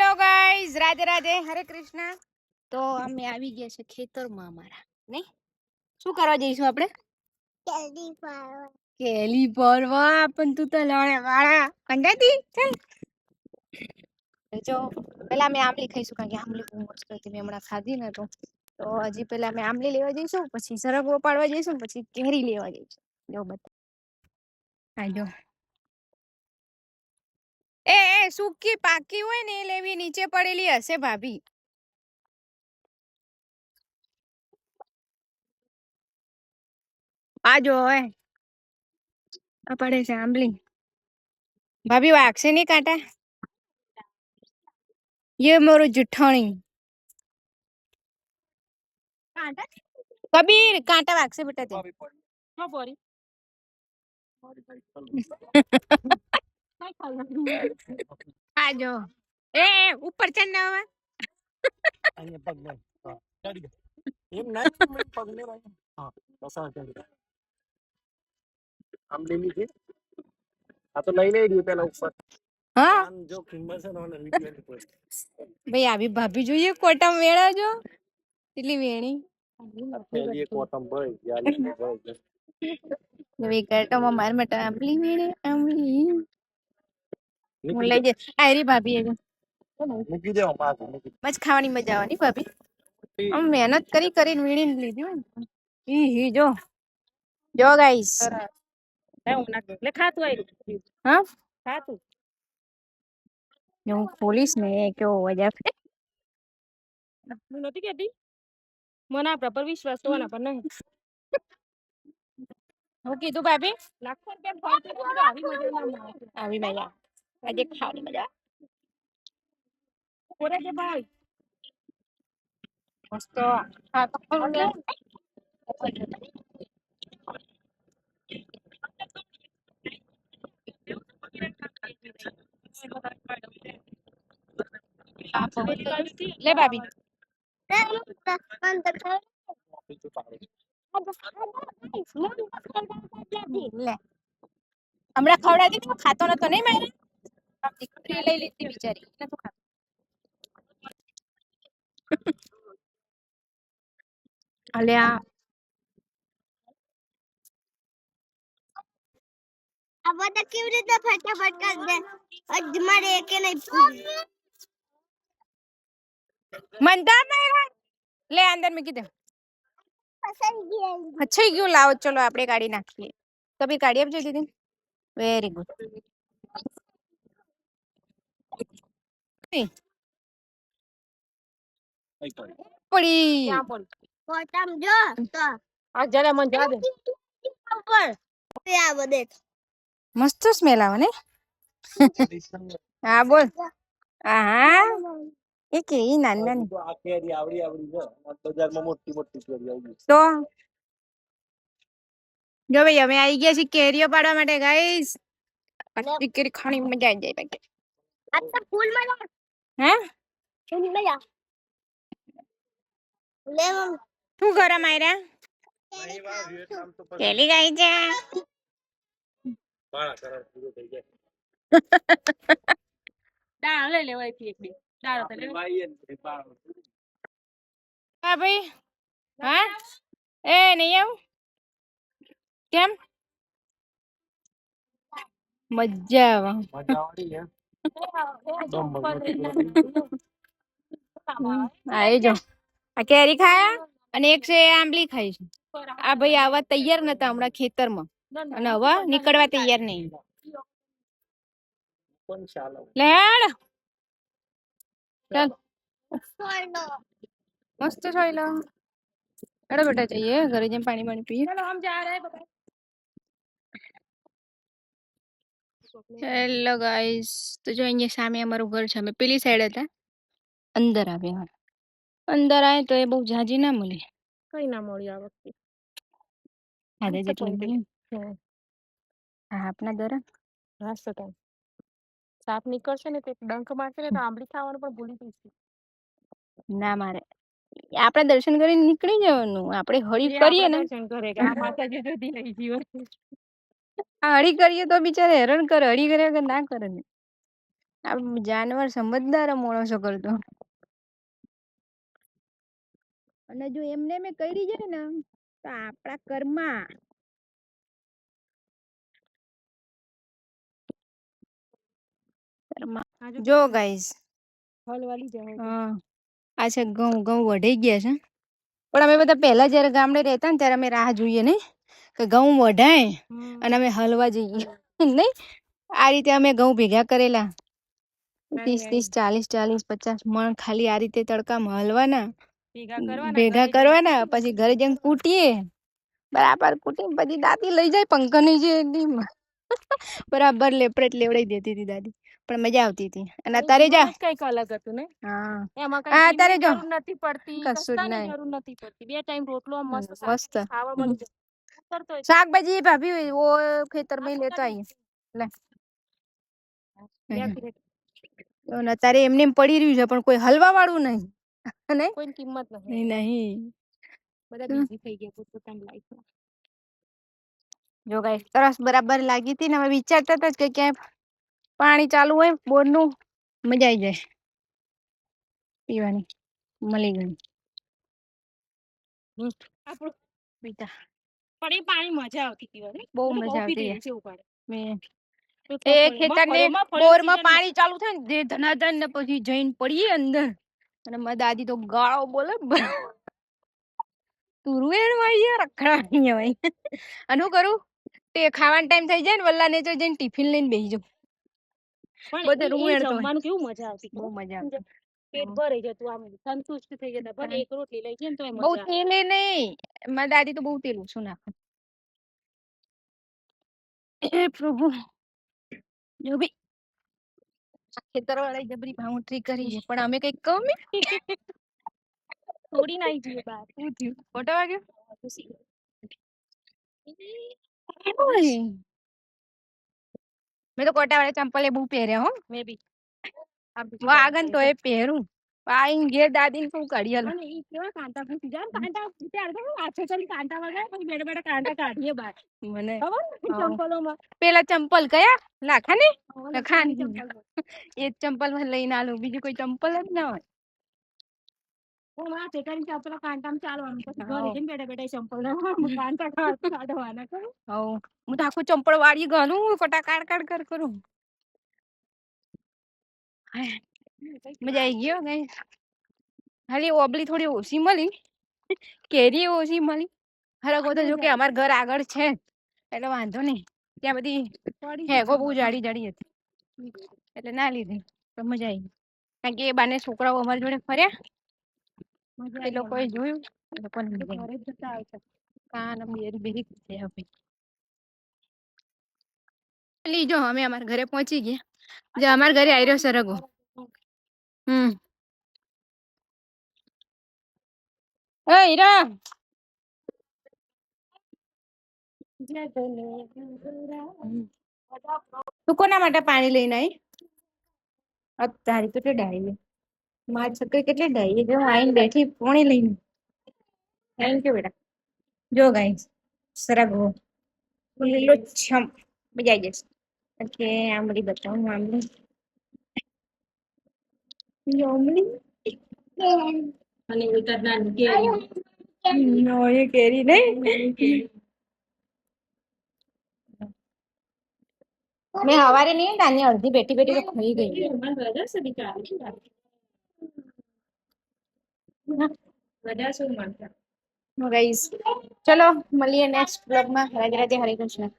Hello guys, Radhe Radhe, હરે કૃષ્ણ. તો અમે આવી ગયા છે ખેતરમાં અમારા, નહીં? શું કરવા જઈશું આપણે? કેલી પરવા. પણ તું તો લડે વાળા કંડાતી. ચાલ જો પેલા અમે આંબલી ખાઈશું, કારણ કે આંબલી બહુ મસ્ત હતી, મેં હમણાં ખાધી ને. તો હજી પેલા અમે આંબલી લેવા જઈશું, પછી સરગવો પાડવા જઈશું, પછી કેરી લેવા જઈશું. જો બતા હા જો એ સૂકી પાકી હોય ને એ લેવી, નીચે પડેલી હશે ભાભી. આ જો હવે આ પડે છે આંબલી. ભાભી વાગશે નહીં કાંટા? ये मोरो जुठानी कबीर कांटा वाग से बेटा दे हां बोरी आ जाओ ए ऊपर चढ़ना हुआ અહીંયા પગ મે હા ચડી ગયો એમ નહીં મે પગ મે હા બસા ચડી આમ લેની છે આ તો લઈ લઈ રહ્યું પેલા ઉપર હા આમ જો કિંમત છે ને ઓને વિડિયો ની પોસ્ટ ભાઈ આવી ભાભી જોઈએ કોટા મેળા જો કેટલી વેણી પેલી કોટમ ભાઈ યાર ભાઈ કોટમ માર મટા આંબલી વેણે આંબલી હું લઈ જઈશ આયરી ભાભી મૂકી દે બસ ખાવાની મજા આવવાની ભાભી આમ મહેનત કરી કરીને વીણીને લીધી હોય ને ઈ જો જો ગાઈસ લે ખાતું આયરું હા ખાતું હું ખોલીશ ને કેવો અવાજ આવે હું નથી કહેતી મને આપણા પર વિશ્વાસ તો આના પર નહીં હું કીધું ભાભી લાખો રૂપિયા આવી મજા આજે ખાવાની મજા કોરે કે ભાઈ મસ્ત હા તો લે ભાભી લે હમણાં ખવડાવી દીધું ખાતો નતો નહીં મારે દીકરી લઈ લીધી બિચારી નતું ખાતો અલ્યા આ બધા કેવી રીતે ફટાફટ કર દે અજમારે એકે નહીં મંદા મેરા લે અંદર મૂકી દે અચ્છા ગયું લાવો ચલો આપણે કાઢી નાખીએ કભી કાઢી આપજો દીદી વેરી ગુડ પડી કોટમ જો તો આ જરા મન જા દે ઉપર તે આ બધે મસ્ત સ્મેલ આવે ને હા બોલ આહા એ કે નાની નાની આ કેરી આવડી આવડી છે બજારમાં મોટી મોટી કેરી આવી તો જો ભાઈ અમે આવી ગયા છીએ કેરીઓ પાડવા માટે ગાઈસ પત્તી કેરી ખાણી મજા આવી જાય બાકી આ તો ફૂલ મજા હે ફૂલ મજા લે શું કરે માયરા કેલી ગઈ છે બાળા કરા પૂરો થઈ જાય દાળ લઈ લેવાય થી એક બે દાળ તો લે ભાઈ હા ભાઈ હા એ નહીં આવ કેમ મજા આવે મજા આવડી હે આઈ જો આ કેરી ખાયા અને એક છે આંબલી ખાઈ છે આ ભાઈ આવા તૈયાર નતા હમણાં ખેતરમાં અને હવે નીકળવા તૈયાર નહીં લેડ ચાલ મસ્ત છોયલા અરે બેટા જઈએ ઘરે જઈને પાણી પાણી પીએ ચલો હમ જા રહે બકા હેલો ગાઈસ તો જો અહીંયા સામે અમારું ઘર છે અમે પેલી સાઈડ હતા અંદર આવ્યા અંદર આવે તો એ બહુ જાજી ના મળે કઈ ના મળી આ વખતે આધે જેટલું મળે હા આપના દરા હા સતા સાપ નીકળશે ને તે ડંખ મારશે ને તો આંબલી ખાવાનું પણ ભૂલી જઈશું ના મારે આપણે દર્શન કરીને નીકળી જવાનું આપણે હળી કરીએ ને દર્શન કરે કે આ માતાજી જતી લઈ જીવન આ હળી કરીએ તો બિચારે હેરાન કરે હળી કર્યા કે ના કરે ને આ જાનવર સમજદાર માણસો કરતો. અને જો એમને મેં કરી જાય ને તો આપણા કર્મમાં જો ગાઈસ હલવાલી જાય. હા આ છે ઘઉં વઢાઈ ગયા છે. પણ અમે બધા પહેલા જયારે ગામડે રહેતા ને ત્યારે અમે રાહ જોઈએ ને કે ઘઉં વઢાય અને અમે હલવા જઈએ નઈ. આ રીતે અમે ઘઉં ભેગા કરેલા 30 40 50 મણ ખાલી આ રીતે તડકામાં હલવાના ભેગા કરવાના પછી ઘરે જઈને કૂટીએ બરાબર કૂટીને પછી દાદી લઈ જાય પંકજની જે બરાબર લેવડાઈ દેતી હતી દાદી. પણ મજા આવતી હતી. અને અત્યારે જા કઈક અલગ હતું ને. હા એમાં કઈ અત્યારે જો જરૂર નથી પડતી કસ્તાની જરૂર નથી પડતી. 2 ટાઈમ રોટલો મસ્ત ખાવા મળી જાય. શાકભાજી ભાભી ઓ ખેતરમાં લેતો આઈએ લે. અત્યારે એમને એમ પડી રહ્યું છે પણ કોઈ હલવા વાળું નહીં. કોઈ કિંમત નહીં. બધા બીઝી થઈ ગયા પોતપોતાની લાઈફમાં. જો ગાઈસ તરસ બરાબર લાગી હતી ને અમે વિચારતા હતા કે ક્યાંય પાણી ચાલુ હોય બોરનું મજા આવી જાય પીવાની. મળી ગયું આપણું બીટા પણ એ પાણી મજા આવતી પીવાની. બહુ મજા આવતી મેં એ ખેતરને બોરમાં પાણી ચાલુ થાય ને ધનાધન ને પછી જઈને પડીએ અંદર અને મારી દાદી તો ગાળો બોલે તુરું એનું હોય રખડાની હોય. અને હું કરું તે ખાવાનો ટાઈમ થઈ જાય ને વલ્લા ને તો જઈને ટિફિન લઈને બેસી જાઉં. બધે રૂવેણ તો જમવાનું કેવું મજા આવતી. બહુ મજા આવતી. પેટ ભરાઈ જતું આમ સંતુષ્ટ થઈ જતા. ભલે એક રોટલી લઈ જઈએ ને તો બહુ તેલે નહીં. મારી દાદી તો બહુ તેલ ઓછું નાખે. હે પ્રભુ જો ભી ખેતર વાળા જબરી ભાવઠી કરી છે પણ અમે કઈક કમી થોડી નાઈ જોઈએ બાર. શું થયું ખોટા વાગ્યો. મેં તો કોટા વાળા ચંપલ બહુ પહેર્યા હો. મેં બી વાગન તો એ પહેરું આઈ ઘેર દાદી ને શું કાઢી હાલ કેવા કાંટા ફૂટી જાય કાંટા ત્યારે તો આછે કરી કાંટા વગાય પછી બેડા બેડા કાંટા કાઢીએ બાર મને ચંપલોમાં પેલા ચંપલ કયા લાખા ને લખાન એ ચંપલ માં લઈને આલું બીજું કોઈ ચંપલ જ ના હોય. હું આ ચેતાની ચંપલ કાંટામાં ચાલવાનું પછી ઘરે જઈને બેડા બેડા ચંપલ કાંટા કાઢવાના કરું. હઉ હું તો આખું ચંપલ વાળી ઘાલું ફટા કાડ કરું. મજા આવી ગયો ગઈ. ખાલી ઓબલી થોડી ઓછી મળી કેરી ઓછી મળી. હરગો તો જો કે અમાર ઘર આગળ છે એટલે વાંધો નઈ. ત્યાં બધી હેગો બહુ જાડી જાડી હતી એટલે ના લીધી તો મજા આવી. કારણ કે એ બાને છોકરાઓ અમારી જોડે ફર્યા એ લોકોએ જોયું એ લોકોને ઘરે જતા આવતા કાન બેરી લીજો અમે અમારા ઘરે પહોંચી ગયા. જે અમારા ઘરે આવી રહ્યો સરગવો. એ હીરા તું કોના માટે પાણી લઈને આવી. તારી તો ડાય મારી છોકરી કેટલી ડાય હું આઈને બેઠી પોણી લઈને. થેન્ક યુ બેટા. જો ગાઈસ સરગવો લીલોછમ મજા આવી જશે. ઓકે આંબલી બતાવું આંબલી અને ઉતરના કેરી નો એ કેરી નહીં. મેં હવારે નહીં નાની અડધી બેઠી બેઠી તો ખાઈ ગઈ. ગાઈસ ચલો મળીએ નેક્સ્ટ બ્લોગમાં. રાધે રાધે હરે કૃષ્ણ.